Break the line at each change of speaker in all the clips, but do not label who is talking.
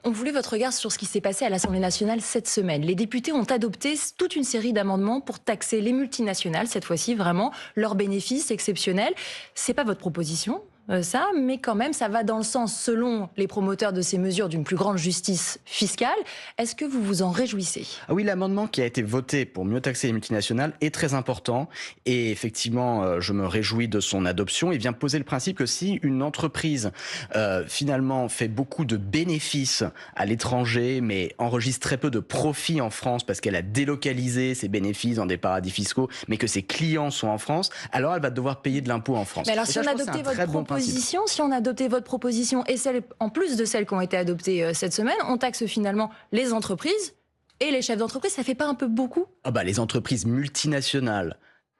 On voulait votre regard sur ce qui s'est passé à l'Assemblée nationale cette semaine. Les députés ont adopté toute une série d'amendements pour taxer les multinationales, cette fois-ci vraiment, leurs bénéfices exceptionnels. C'est pas votre proposition, ça, mais quand même, ça va dans le sens, selon les promoteurs de ces mesures, d'une plus grande justice fiscale. Est-ce que vous vous en réjouissez?
Ah oui, l'amendement qui a été voté pour mieux taxer les multinationales est très important et effectivement, je me réjouis de son adoption. Il vient poser le principe que si une entreprise finalement fait beaucoup de bénéfices à l'étranger, mais enregistre très peu de profits en France parce qu'elle a délocalisé ses bénéfices dans des paradis fiscaux, mais que ses clients sont en France, alors elle va devoir payer de l'impôt en France.
Mais alors, si on adoptait votre proposition et celle, en plus de celles qui ont été adoptées cette semaine, on taxe finalement les entreprises et les chefs d'entreprise, ça fait pas un peu beaucoup?
Ah bah, les entreprises multinationales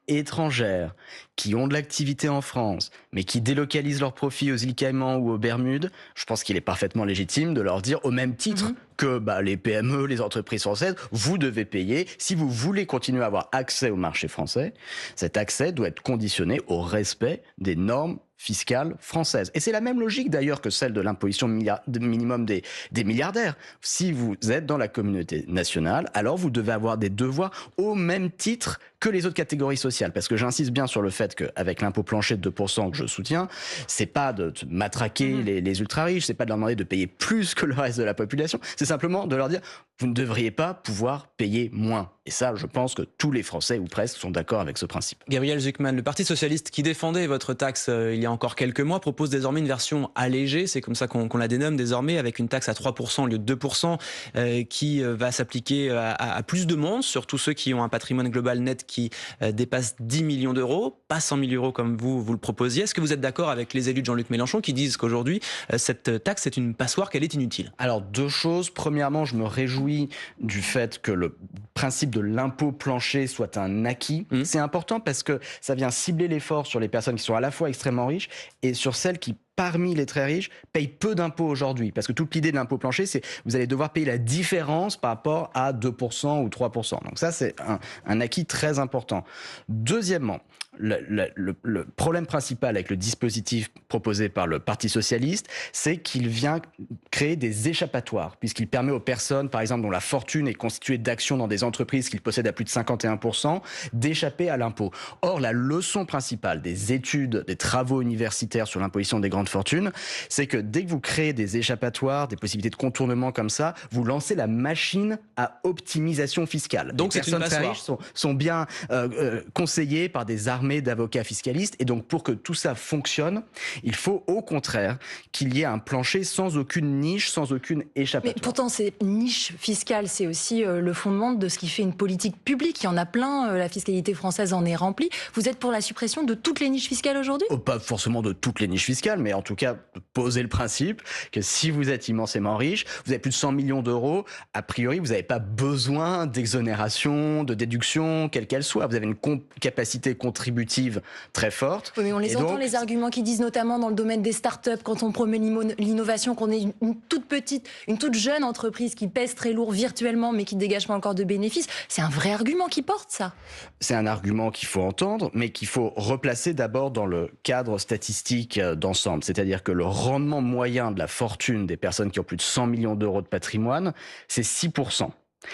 étrangères qui ont de l'activité en France, mais qui délocalisent leurs profits aux îles Caïmans ou aux Bermudes, je pense qu'il est parfaitement légitime de leur dire, au même titre que les PME, les entreprises françaises, vous devez payer. Si vous voulez continuer à avoir accès au marché français, cet accès doit être conditionné au respect des normes fiscale française. Et c'est la même logique d'ailleurs que celle de l'imposition minimum des milliardaires. Si vous êtes dans la communauté nationale, alors vous devez avoir des devoirs au même titre que les autres catégories sociales. Parce que j'insiste bien sur le fait qu'avec l'impôt plancher de 2% que je soutiens, c'est pas de matraquer les ultra-riches, c'est pas de leur demander de payer plus que le reste de la population, c'est simplement de leur dire vous ne devriez pas pouvoir payer moins. Et ça, je pense que tous les Français, ou presque, sont d'accord avec ce principe.
Gabriel Zucman, le Parti socialiste qui défendait votre taxe il y a encore quelques mois, propose désormais une version allégée, c'est comme ça qu'on la dénomme désormais, avec une taxe à 3% au lieu de 2%, qui va s'appliquer à plus de monde, surtout ceux qui ont un patrimoine global net qui dépasse 10 millions d'euros, pas 100 000 euros comme vous le proposiez. Est-ce que vous êtes d'accord avec les élus de Jean-Luc Mélenchon qui disent qu'aujourd'hui, cette taxe est une passoire, qu'elle est inutile?
Alors, deux choses. Premièrement, je me réjouis du fait que le principe de l'impôt plancher soit un acquis. C'est important parce que ça vient cibler l'effort sur les personnes qui sont à la fois extrêmement riches et sur celles qui, parmi les très riches, payent peu d'impôts aujourd'hui. Parce que toute l'idée de l'impôt plancher, c'est que vous allez devoir payer la différence par rapport à 2% ou 3%. Donc ça, c'est un acquis très important. Deuxièmement, le problème principal avec le dispositif proposé par le Parti socialiste, c'est qu'il vient créer des échappatoires, puisqu'il permet aux personnes, par exemple, dont la fortune est constituée d'actions dans des entreprises qu'ils possèdent à plus de 51%, d'échapper à l'impôt. Or, la leçon principale des études, des travaux universitaires sur l'imposition des grandes fortunes, c'est que dès que vous créez des échappatoires, des possibilités de contournement comme ça, vous lancez la machine à optimisation fiscale.
Donc
les personnes très riches sont bien conseillées par des armées d'avocats fiscalistes, et donc pour que tout ça fonctionne, il faut au contraire qu'il y ait un plancher sans aucune niche, sans aucune échappatoire.
Mais pourtant, ces niches fiscales, c'est aussi le fondement de ce qui fait une politique publique. Il y en a plein, la fiscalité française en est remplie. Vous êtes pour la suppression de toutes les niches fiscales aujourd'hui?
Pas forcément de toutes les niches fiscales, mais en tout cas, poser le principe que si vous êtes immensément riche, vous avez plus de 100 millions d'euros, a priori, vous n'avez pas besoin d'exonération, de déduction, quelle qu'elle soit. Vous avez une capacité contributive très forte.
Oui, mais on les entend, les arguments qui disent notamment dans le domaine des startups, quand on promeut l'innovation, qu'on est une toute petite, une toute jeune entreprise qui pèse très lourd virtuellement, mais qui ne dégage pas encore de bénéfices. C'est un vrai argument qui porte, ça.
C'est un argument qu'il faut entendre, mais qu'il faut replacer d'abord dans le cadre statistique d'ensemble. C'est-à-dire que le rendement moyen de la fortune des personnes qui ont plus de 100 millions d'euros de patrimoine, c'est 6%.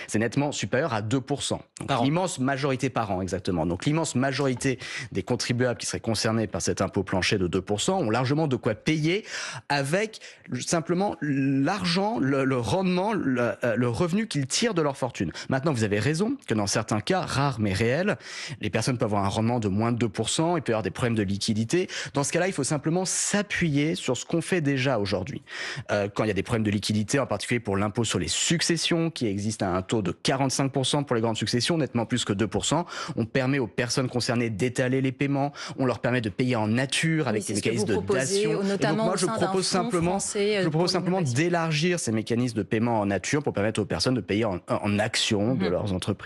C'est nettement supérieur à 2%. Donc l'immense majorité par an, exactement. Donc l'immense majorité des contribuables qui seraient concernés par cet impôt plancher de 2% ont largement de quoi payer avec simplement l'argent, le rendement, le revenu qu'ils tirent de leur fortune. Maintenant, vous avez raison que dans certains cas, rares mais réels, les personnes peuvent avoir un rendement de moins de 2%, il peut y avoir des problèmes de liquidité. Dans ce cas-là, il faut simplement s'appuyer sur ce qu'on fait déjà aujourd'hui. Quand il y a des problèmes de liquidité, en particulier pour l'impôt sur les successions qui existe à un taux de 45% pour les grandes successions, nettement plus que 2%. On permet aux personnes concernées d'étaler les paiements, on leur permet de payer en nature avec des mécanismes de datation. Et donc moi, je propose simplement d'élargir ces mécanismes de paiement en nature pour permettre aux personnes de payer en actions de leurs entreprises.